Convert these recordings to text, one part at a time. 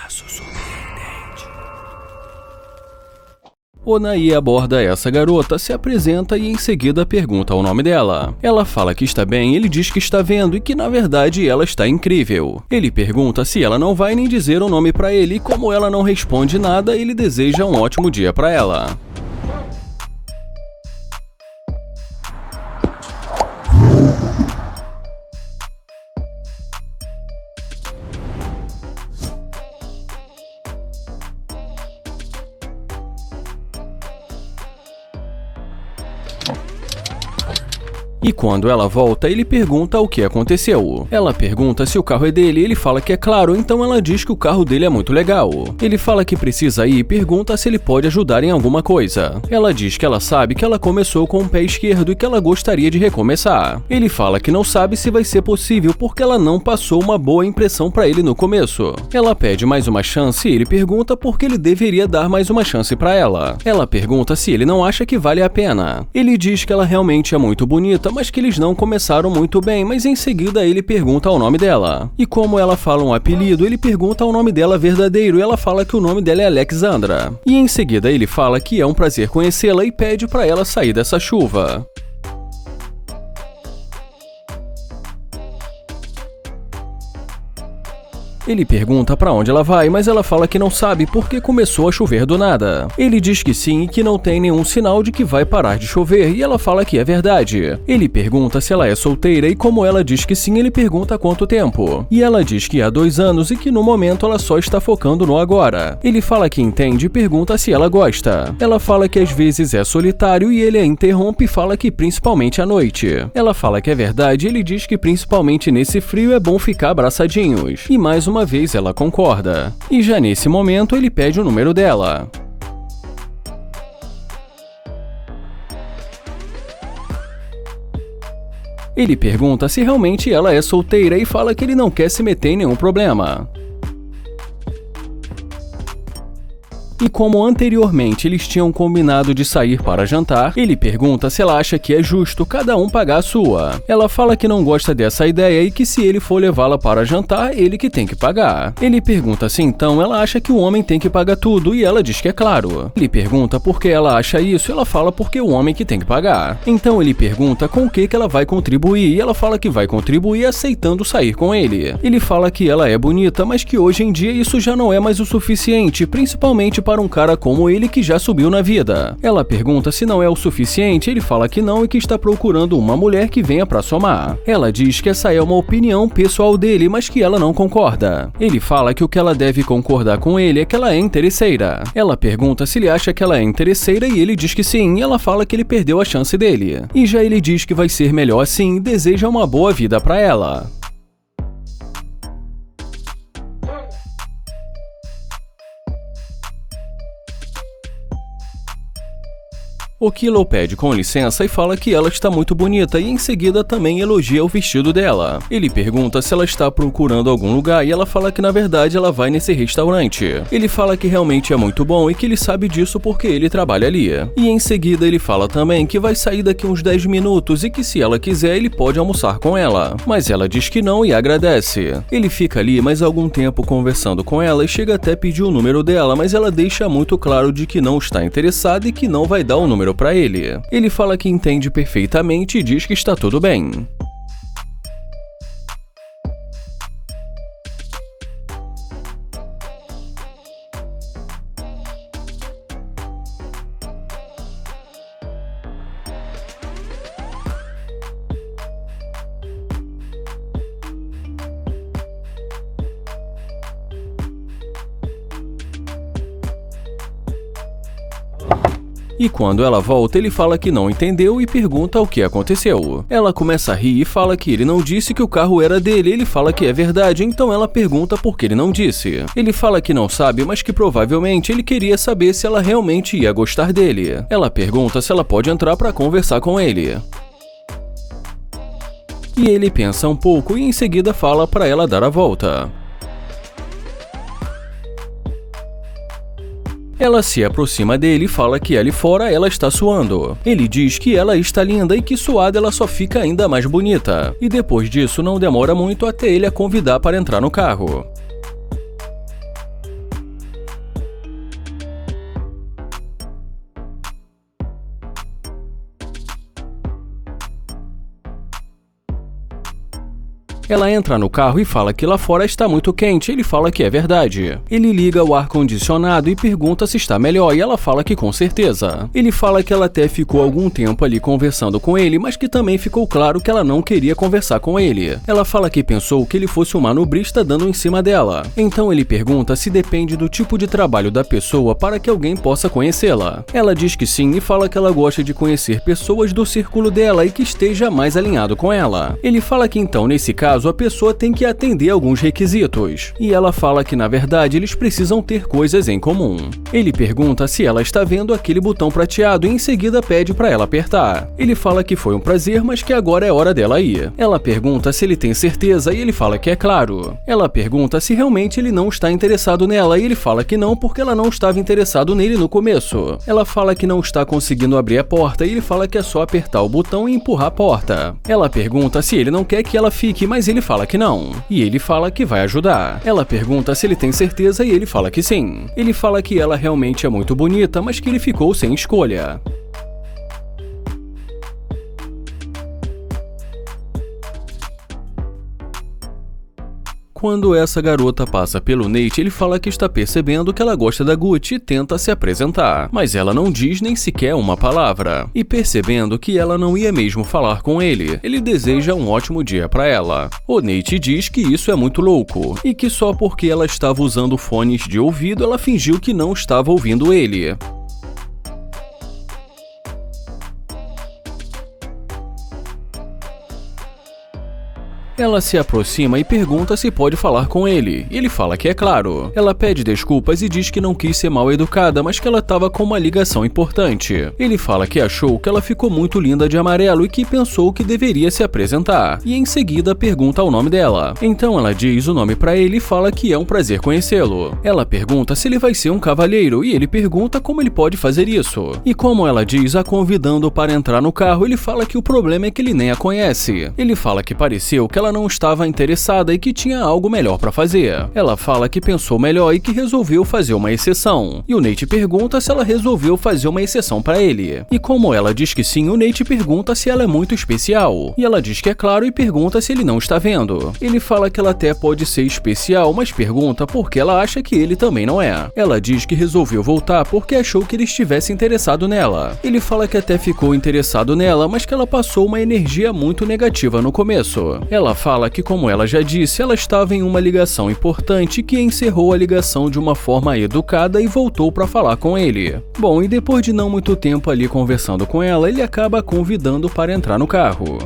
Caso surpreendente. Onaí aborda essa garota, se apresenta e em seguida pergunta o nome dela. Ela fala que está bem, ele diz que está vendo e que na verdade ela está incrível. Ele pergunta se ela não vai nem dizer o nome pra ele e como ela não responde nada, ele deseja um ótimo dia pra ela. E quando ela volta, ele pergunta o que aconteceu. Ela pergunta se o carro é dele e ele fala que é claro, então ela diz que o carro dele é muito legal. Ele fala que precisa ir e pergunta se ele pode ajudar em alguma coisa. Ela diz que ela sabe que ela começou com o pé esquerdo e que ela gostaria de recomeçar. Ele fala que não sabe se vai ser possível porque ela não passou uma boa impressão pra ele no começo. Ela pede mais uma chance e ele pergunta por que ele deveria dar mais uma chance pra ela. Ela pergunta se ele não acha que vale a pena. Ele diz que ela realmente é muito bonita, mas que eles não começaram muito bem, mas em seguida ele pergunta o nome dela. E como ela fala um apelido, ele pergunta o nome dela verdadeiro e ela fala que o nome dela é Alexandra. E em seguida ele fala que é um prazer conhecê-la e pede pra ela sair dessa chuva. Ele pergunta pra onde ela vai, mas ela fala que não sabe porque começou a chover do nada. Ele diz que sim e que não tem nenhum sinal de que vai parar de chover e ela fala que é verdade. Ele pergunta se ela é solteira e como ela diz que sim, ele pergunta há quanto tempo. E ela diz que há 2 anos e que no momento ela só está focando no agora. Ele fala que entende e pergunta se ela gosta. Ela fala que às vezes é solitário e ele a interrompe e fala que principalmente à noite. Ela fala que é verdade e ele diz que principalmente nesse frio é bom ficar abraçadinhos. E mais uma vez ela concorda. E já nesse momento ele pede o número dela. Ele pergunta se realmente ela é solteira e fala que ele não quer se meter em nenhum problema. E como anteriormente eles tinham combinado de sair para jantar, ele pergunta se ela acha que é justo cada um pagar a sua. Ela fala que não gosta dessa ideia e que se ele for levá-la para jantar, ele que tem que pagar. Ele pergunta se então ela acha que o homem tem que pagar tudo e ela diz que é claro. Ele pergunta por que ela acha isso e ela fala porque é o homem que tem que pagar. Então ele pergunta com o que ela vai contribuir e ela fala que vai contribuir aceitando sair com ele. Ele fala que ela é bonita, mas que hoje em dia isso já não é mais o suficiente, principalmente para um cara como ele que já subiu na vida. Ela pergunta se não é o suficiente, ele fala que não e que está procurando uma mulher que venha pra somar. Ela diz que essa é uma opinião pessoal dele, mas que ela não concorda. Ele fala que o que ela deve concordar com ele é que ela é interesseira. Ela pergunta se ele acha que ela é interesseira e ele diz que sim, e ela fala que ele perdeu a chance dele. E já ele diz que vai ser melhor assim e deseja uma boa vida pra ela. O Kilo pede com licença e fala que ela está muito bonita e em seguida também elogia o vestido dela. Ele pergunta se ela está procurando algum lugar e ela fala que na verdade ela vai nesse restaurante. Ele fala que realmente é muito bom e que ele sabe disso porque ele trabalha ali. E em seguida ele fala também que vai sair daqui uns 10 minutos e que se ela quiser ele pode almoçar com ela. Mas ela diz que não e agradece. Ele fica ali mais algum tempo conversando com ela e chega até pedir o número dela, mas ela deixa muito claro de que não está interessada e que não vai dar o número para ele. Ele fala que entende perfeitamente e diz que está tudo bem. E quando ela volta, ele fala que não entendeu e pergunta o que aconteceu. Ela começa a rir e fala que ele não disse que o carro era dele, ele fala que é verdade, então ela pergunta por que ele não disse. Ele fala que não sabe, mas que provavelmente ele queria saber se ela realmente ia gostar dele. Ela pergunta se ela pode entrar para conversar com ele. E ele pensa um pouco e em seguida fala para ela dar a volta. Ela se aproxima dele e fala que ali fora ela está suando. Ele diz que ela está linda e que suada ela só fica ainda mais bonita. E depois disso não demora muito até ele a convidar para entrar no carro. Ela entra no carro e fala que lá fora está muito quente, ele fala que é verdade. Ele liga o ar-condicionado e pergunta se está melhor e ela fala que com certeza. Ele fala que ela até ficou algum tempo ali conversando com ele, mas que também ficou claro que ela não queria conversar com ele. Ela fala que pensou que ele fosse um manobrista dando em cima dela. Então ele pergunta se depende do tipo de trabalho da pessoa para que alguém possa conhecê-la. Ela diz que sim e fala que ela gosta de conhecer pessoas do círculo dela e que esteja mais alinhado com ela. Ele fala que então, nesse caso, a pessoa tem que atender alguns requisitos. E ela fala que, na verdade, eles precisam ter coisas em comum. Ele pergunta se ela está vendo aquele botão prateado e em seguida pede para ela apertar. Ele fala que foi um prazer, mas que agora é hora dela ir. Ela pergunta se ele tem certeza e ele fala que é claro. Ela pergunta se realmente ele não está interessado nela e ele fala que não porque ela não estava interessado nele no começo. Ela fala que não está conseguindo abrir a porta e ele fala que é só apertar o botão e empurrar a porta. Ela pergunta se ele não quer que ela fique, mas ele fala que não. E ele fala que vai ajudar. Ela pergunta se ele tem certeza e ele fala que sim. Ele fala que ela realmente é muito bonita, mas que ele ficou sem escolha. Quando essa garota passa pelo Nate, ele fala que está percebendo que ela gosta da Gucci e tenta se apresentar, mas ela não diz nem sequer uma palavra. E percebendo que ela não ia mesmo falar com ele, ele deseja um ótimo dia para ela. O Nate diz que isso é muito louco, e que só porque ela estava usando fones de ouvido, ela fingiu que não estava ouvindo ele. Ela se aproxima e pergunta se pode falar com ele. Ele fala que é claro. Ela pede desculpas e diz que não quis ser mal educada, mas que ela estava com uma ligação importante. Ele fala que achou que ela ficou muito linda de amarelo e que pensou que deveria se apresentar. E em seguida pergunta o nome dela. Então ela diz o nome pra ele e fala que é um prazer conhecê-lo. Ela pergunta se ele vai ser um cavalheiro e ele pergunta como ele pode fazer isso. E como ela diz, a convidando para entrar no carro, ele fala que o problema é que ele nem a conhece. Ele fala que pareceu que ela não estava interessada e que tinha algo melhor para fazer. Ela fala que pensou melhor e que resolveu fazer uma exceção. E o Nate pergunta se ela resolveu fazer uma exceção para ele. E como ela diz que sim, o Nate pergunta se ela é muito especial. E ela diz que é claro e pergunta se ele não está vendo. Ele fala que ela até pode ser especial, mas pergunta por que ela acha que ele também não é. Ela diz que resolveu voltar porque achou que ele estivesse interessado nela. Ele fala que até ficou interessado nela, mas que ela passou uma energia muito negativa no começo. Ela fala que, como ela já disse, ela estava em uma ligação importante que encerrou a ligação de uma forma educada e voltou para falar com ele. Bom, e depois de não muito tempo ali conversando com ela, ele acaba a convidando para entrar no carro.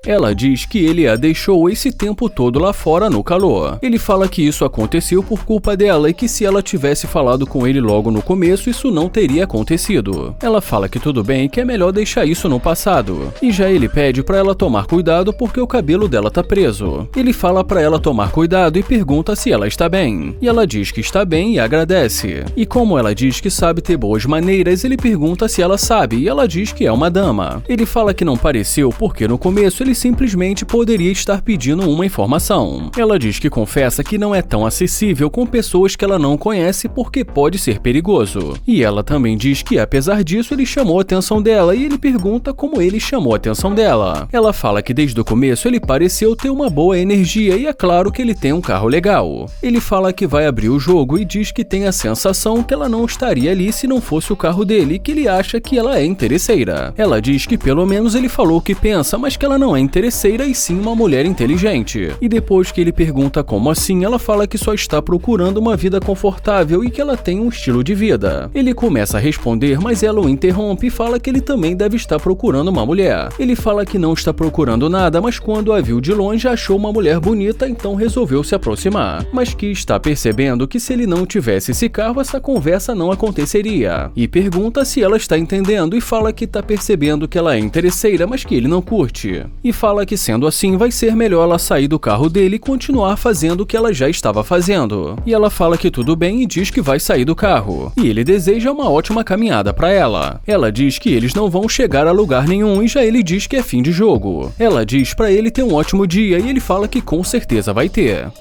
Ela diz que ele a deixou esse tempo todo lá fora no calor. Ele fala que isso aconteceu por culpa dela e que se ela tivesse falado com ele logo no começo, isso não teria acontecido. Ela fala que tudo bem e que é melhor deixar isso no passado. E já ele pede para ela tomar cuidado porque o cabelo dela tá preso. Ele fala para ela tomar cuidado e pergunta se ela está bem. E ela diz que está bem e agradece. E como ela diz que sabe ter boas maneiras, ele pergunta se ela sabe e ela diz que é uma dama. Ele fala que não pareceu porque no começo ele simplesmente poderia estar pedindo uma informação. Ela diz que confessa que não é tão acessível com pessoas que ela não conhece porque pode ser perigoso. E ela também diz que, apesar disso, ele chamou a atenção dela e ele pergunta como ele chamou a atenção dela. Ela fala que desde o começo ele pareceu ter uma boa energia e é claro que ele tem um carro legal. Ele fala que vai abrir o jogo e diz que tem a sensação que ela não estaria ali se não fosse o carro dele e que ele acha que ela é interesseira. Ela diz que pelo menos ele falou o que pensa, mas que ela não é interesseira e sim uma mulher inteligente. E depois que ele pergunta como assim, ela fala que só está procurando uma vida confortável e que ela tem um estilo de vida. Ele começa a responder, mas ela o interrompe e fala que ele também deve estar procurando uma mulher. Ele fala que não está procurando nada, mas quando a viu de longe achou uma mulher bonita, então resolveu se aproximar. Mas que está percebendo que se ele não tivesse esse carro, essa conversa não aconteceria. E pergunta se ela está entendendo e fala que está percebendo que ela é interesseira, mas que ele não curte. E fala que sendo assim vai ser melhor ela sair do carro dele e continuar fazendo o que ela já estava fazendo. E ela fala que tudo bem e diz que vai sair do carro. E ele deseja uma ótima caminhada para ela. Ela diz que eles não vão chegar a lugar nenhum e já ele diz que é fim de jogo. Ela diz para ele ter um ótimo dia e ele fala que com certeza vai ter.